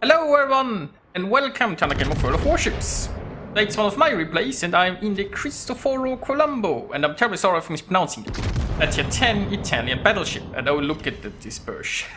Hello everyone, and welcome to another game of World of Warships. It's one of my replays, and I'm in the Cristoforo Colombo, and I'm terribly sorry for mispronouncing it. A tier 10 Italian battleship, and oh look at the dispersion.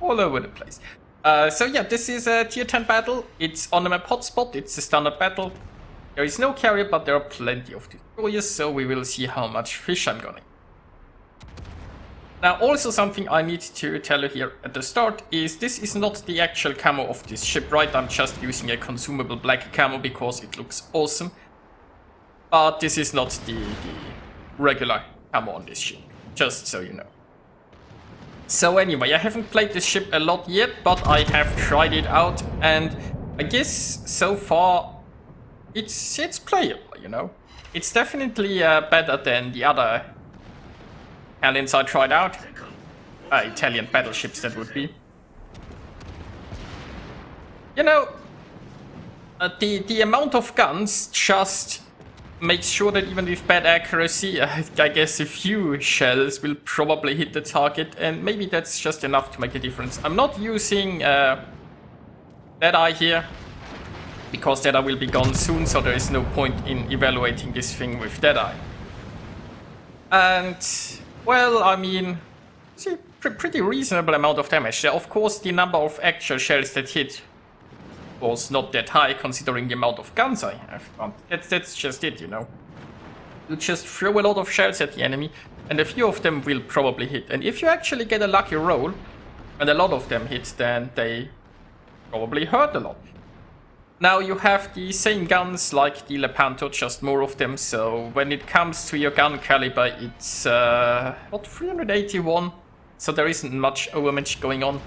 All over the place. So yeah, this is a tier 10 battle. It's on the map hotspot, it's a standard battle. There is no carrier, but there are plenty of destroyers, so we will see how much fish I'm gonna. Now, also something I need to tell you here at the start is this is not the actual camo of this ship, right? I'm just using a consumable black camo because it looks awesome. But this is not the regular camo on this ship, just so you know. So anyway, I haven't played this ship a lot yet, but I have tried it out, and I guess so far it's playable, you know? It's definitely better than the other Italians I tried out. Italian battleships, that would be. You know, the amount of guns just makes sure that even with bad accuracy, I guess a few shells will probably hit the target, and maybe that's just enough to make a difference. I'm not using Deadeye here, because Deadeye will be gone soon, so there is no point in evaluating this thing with Deadeye. And well, I mean, it's a pretty reasonable amount of damage. Of course, the number of actual shells that hit was not that high, considering the amount of guns I have. That's just it, you know. You just throw a lot of shells at the enemy, and a few of them will probably hit. And if you actually get a lucky roll, and a lot of them hit, then they probably hurt a lot. Now you have the same guns like the Lepanto, just more of them, so when it comes to your gun caliber, it's what, 381, so there isn't much overmatch going on.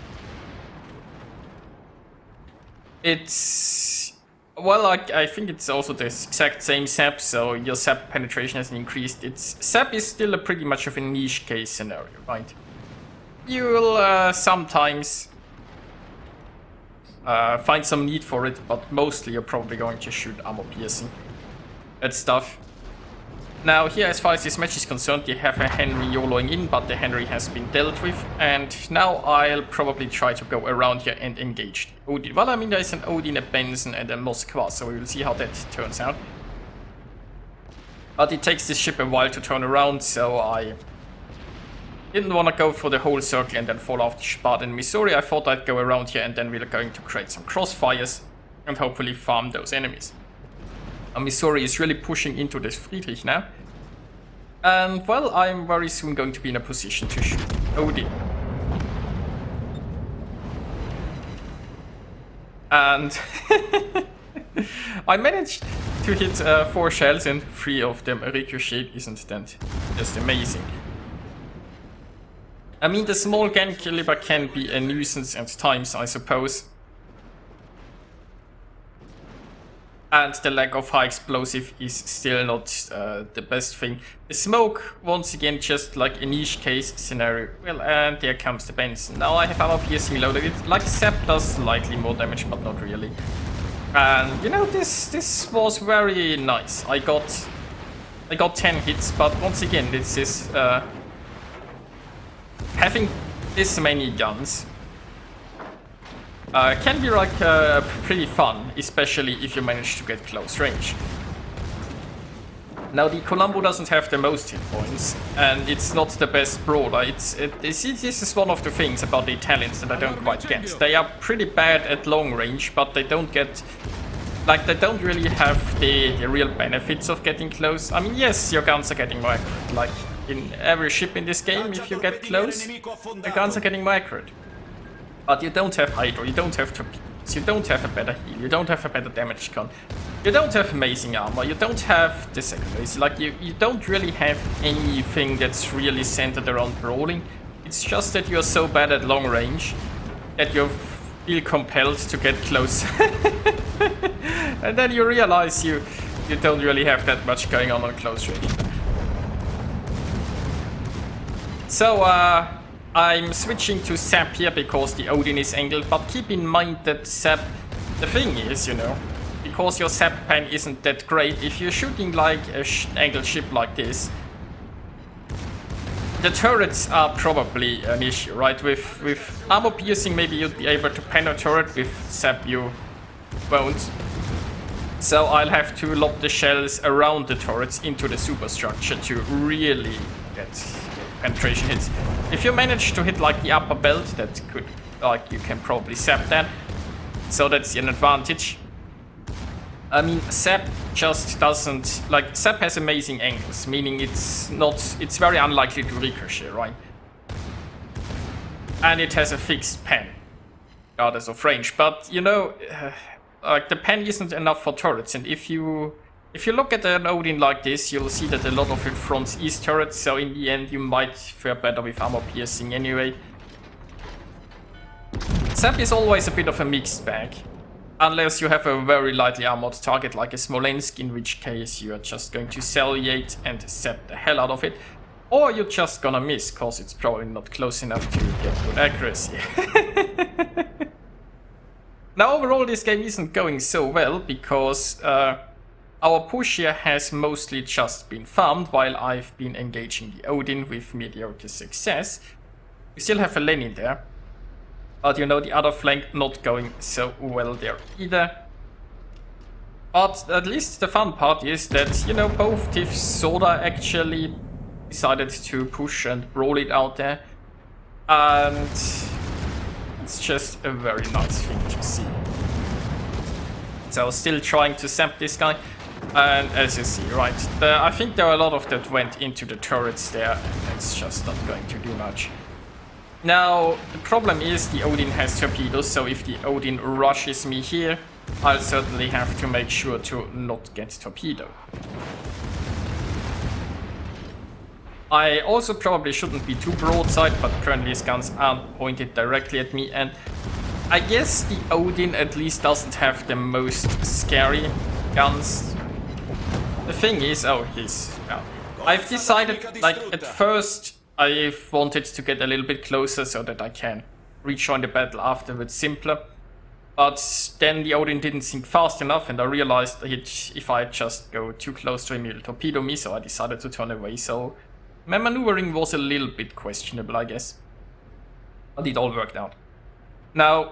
It's, well, I think it's also the exact same SAP, so your SAP penetration hasn't increased. SAP is still pretty much of a niche case scenario, right? You will sometimes find some need for it, but mostly you're probably going to shoot armor piercing and stuff. Now here, as far as this match is concerned, you have a Henry YOLOing in, but the Henry has been dealt with, and now I'll probably try to go around here and engage the Odin. Well, I mean, there's an Odin, a Benson, and a Moskva, so we will see how that turns out. But it takes this ship a while to turn around, so I didn't want to go for the whole circle and then fall off the Spad in Missouri. I thought I'd go around here, and then we're going to create some crossfires and hopefully farm those enemies. Missouri is really pushing into this Friedrich now. And well, I'm very soon going to be in a position to shoot Odin. And I managed to hit 4 shells and 3 of them ricocheted. Isn't that just amazing? I mean, the small gun caliber can be a nuisance at times, I suppose. And the lack of high explosive is still not the best thing. The smoke, once again, just like a niche case scenario. Well, and there comes the Benson. Now I have armor piercing loaded. It's like SAP does slightly more damage, but not really. And you know, this was very nice. I got 10 hits, but once again, this is having this many guns can be like pretty fun, especially if you manage to get close range. Now the Colombo doesn't have the most hit points, and it's not the best brawler. This is one of the things about the Italians that I don't quite get. They are pretty bad at long range, but they don't get, like, they don't really have the real benefits of getting close. I mean, yes, your guns are getting more accurate. Like in every ship in this game, if you get close, the guns are getting more accurate. But you don't have Hydro, you don't have Torpedoes, you don't have a better heal, you don't have a better damage gun, you don't have amazing armor, you don't have the secondaries. Like, you don't really have anything that's really centered around brawling. It's just that you're so bad at long range that you feel compelled to get close. And then you realize you don't really have that much going on close range. So, I'm switching to SAP here because the Odin is angled, but keep in mind that SAP, the thing is, you know, because your SAP pen isn't that great, if you're shooting like a angled ship like this, the turrets are probably an issue, right? With armor piercing, maybe you'd be able to pen a turret. With sap, you won't. So I'll have to lob the shells around the turrets into the superstructure to really get penetration hits. If you manage to hit like the upper belt, that could, like, you can probably sap that. So that's an advantage. I mean, sap just doesn't, like, sap has amazing angles, meaning it's very unlikely to ricochet, right? And it has a fixed pen, regardless of range. But you know, like, the pen isn't enough for turrets, and if you look at an Odin like this, you'll see that a lot of it fronts east turrets, so in the end you might fare better with armor piercing anyway. Sap is always a bit of a mixed bag. Unless you have a very lightly armored target like a Smolensk, in which case you are just going to salliate and sap the hell out of it. Or you're just gonna miss, cause it's probably not close enough to get good accuracy. Now overall this game isn't going so well, because our push here has mostly just been farmed, while I've been engaging the Odin with mediocre success. We still have a Lenin there. But you know, the other flank not going so well there either. But at least the fun part is that, you know, both Tiv Soda actually decided to push and brawl it out there. And it's just a very nice thing to see. So still trying to sap this guy. And as you see, right, I think there are a lot of that went into the turrets there. And it's just not going to do much. Now, the problem is the Odin has torpedoes, so if the Odin rushes me here, I'll certainly have to make sure to not get torpedoed. I also probably shouldn't be too broadside, but currently his guns aren't pointed directly at me, and I guess the Odin at least doesn't have the most scary guns. The thing is, I've decided, like, at first I wanted to get a little bit closer so that I can rejoin the battle afterwards simpler. But then the Odin didn't sink fast enough, and I realized that if I just go too close to him, he'll torpedo me, so I decided to turn away. So my maneuvering was a little bit questionable, I guess. But it all worked out. Now,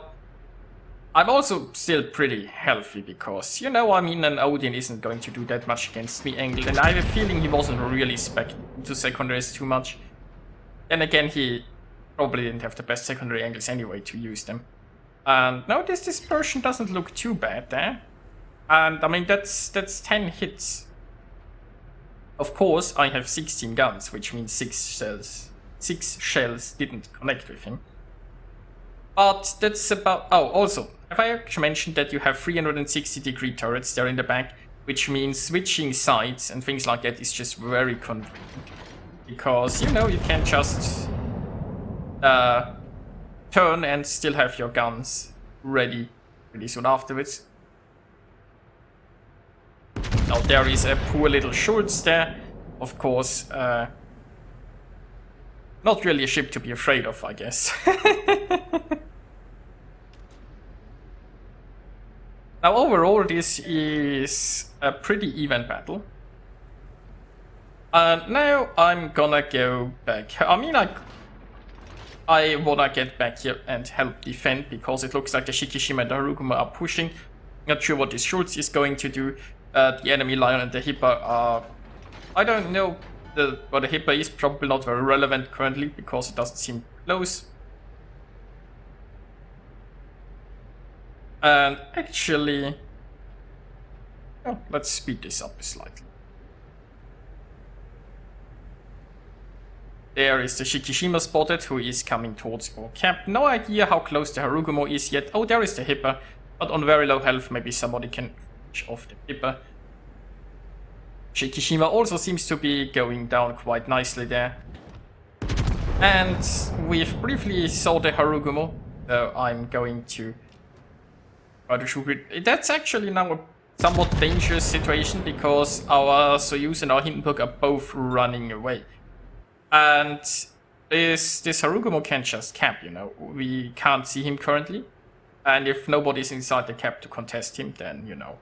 I'm also still pretty healthy because, you know, I mean, an Odin isn't going to do that much against me angled, and I have a feeling he wasn't really spec'd into secondaries too much. Then again, he probably didn't have the best secondary angles anyway to use them. And now this dispersion doesn't look too bad there. And I mean, that's 10 hits. Of course, I have 16 guns, which means 6 shells didn't connect with him. But that's about... Oh, also, have I actually mentioned that you have 360-degree turrets there in the back? Which means switching sides and things like that is just very convenient. Because, you know, you can just turn and still have your guns ready pretty soon afterwards. Now there is a poor little Schultz there. Of course, not really a ship to be afraid of, I guess. Now overall this is a pretty even battle. Now I'm gonna go back. I mean, I wanna get back here and help defend, because it looks like the Shikishima and the Haruguma are pushing. Not sure what this Schultz is going to do. The enemy Lion and the Hipper are... I don't know what the Hipper is, probably not very relevant currently, because it doesn't seem close. And actually... Oh, let's speed this up slightly. There is the Shikishima spotted, who is coming towards our camp. No idea how close the Harugumo is yet. Oh, there is the Hipper, but on very low health, maybe somebody can finish off the Hipper. Shikishima also seems to be going down quite nicely there. And we've briefly saw the Harugumo, so I'm going to try to shoot it. That's actually now a somewhat dangerous situation, because our Soyuz and our Hindenburg are both running away. And this Harugumo can't just cap, you know. We can't see him currently. And if nobody's inside the cap to contest him, then, you know,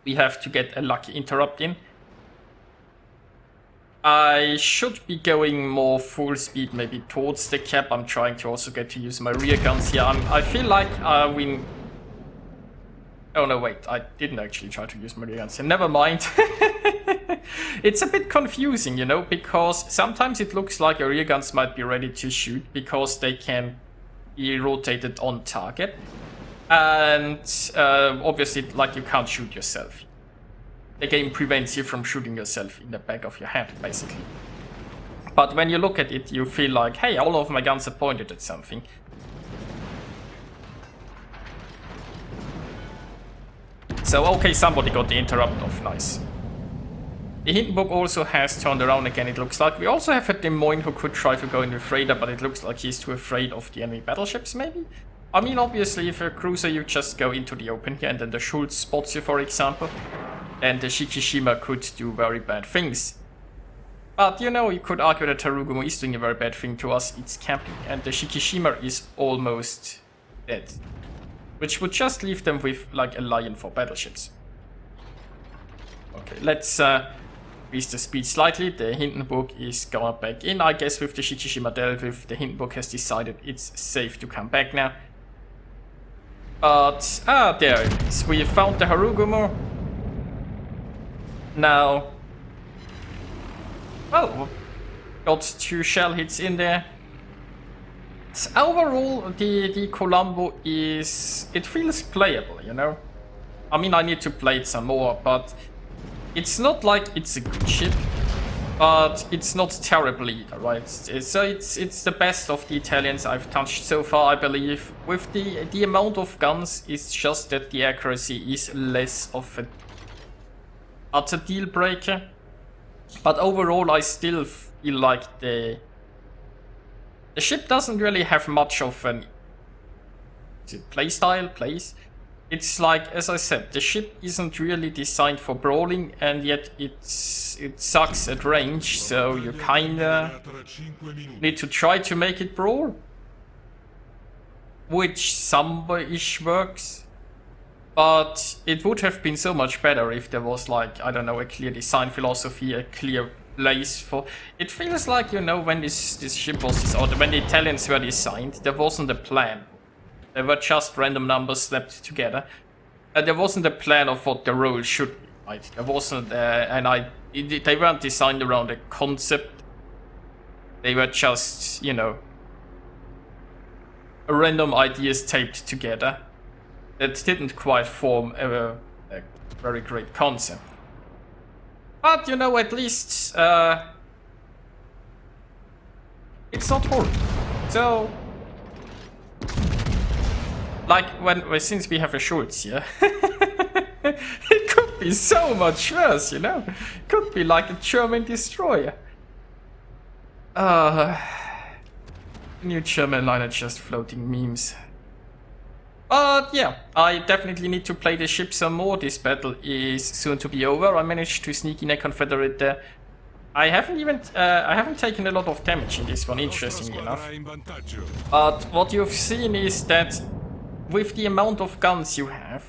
we have to get a lucky interrupt in. I should be going more full speed, maybe towards the cap. I'm trying to also get to use my rear guns here. I feel like we... Oh no, wait, I didn't actually try to use my rear guns here. Never mind. It's a bit confusing, you know, because sometimes it looks like your rear guns might be ready to shoot because they can be rotated on target. And obviously, like, you can't shoot yourself. The game prevents you from shooting yourself in the back of your head, basically. But when you look at it, you feel like, hey, all of my guns are pointed at something. So, okay, somebody got the interrupt off, nice. The Hindenburg also has turned around again, it looks like. We also have a Des Moines who could try to go in with Raider, but it looks like he's too afraid of the enemy battleships, maybe? I mean, obviously, if a cruiser, you just go into the open here, and then the Schultz spots you, for example. And the Shikishima could do very bad things. But, you know, you could argue that Harugumo is doing a very bad thing to us. It's camping, and the Shikishima is almost dead. Which would just leave them with, like, a lion for battleships. Okay, let's increase the speed slightly. The Hindenburg is going back in, I guess, with the Shikishima dealt with. The Hindenburg has decided it's safe to come back now. But, there it is. We found the Harugumo. Now, well, got 2 shell hits in there. Overall, the Colombo is... it feels playable, you know? I mean, I need to play it some more, but it's not like it's a good ship, but it's not terrible either, right? So it's the best of the Italians I've touched so far, I believe. With the amount of guns, it's just that the accuracy is less of a utter deal breaker, but overall I still feel like the ship doesn't really have much of an plays. It's like, as I said, the ship isn't really designed for brawling, and yet it sucks at range, so you kinda need to try to make it brawl, which some-ish works. But it would have been so much better if there was, like, I don't know, a clear design philosophy, a clear place for... It feels like, you know, when this ship was, or when the Italians were designed, there wasn't a plan. They were just random numbers slapped together. And there wasn't a plan of what the role should be, right? There wasn't, they weren't designed around a concept. They were just, you know, random ideas taped together that didn't quite form a very great concept. But, you know, at least it's not horrible. So, like, since we have a Schultz here, it could be so much worse, you know? It could be like a German destroyer. New German liner just floating memes. But yeah, I definitely need to play the ship some more. This battle is soon to be over. I managed to sneak in a Confederate there. I haven't taken a lot of damage in this one, interestingly enough. But what you've seen is that with the amount of guns you have,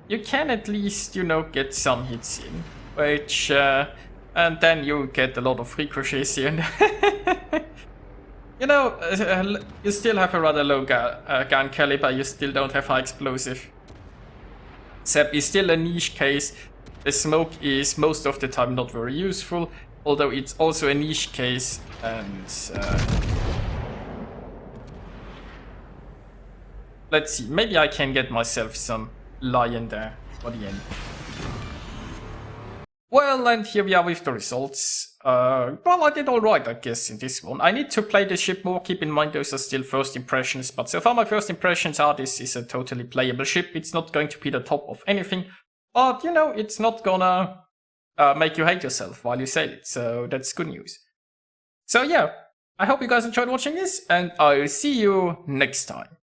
you can at least, you know, get some hits in. Which, and then you get a lot of ricochets here. You know, you still have a rather low gun caliber, you still don't have high explosive. Zep is still a niche case. The smoke is most of the time not very useful, although it's also a niche case, and let's see, maybe I can get myself some lion there for the end. Well, and here we are with the results. Well, I did alright, I guess, in this one. I need to play the ship more. Keep in mind, those are still first impressions. But so far, my first impressions are this is a totally playable ship. It's not going to be the top of anything. But, you know, it's not gonna make you hate yourself while you sail it. So that's good news. So yeah, I hope you guys enjoyed watching this. And I'll see you next time.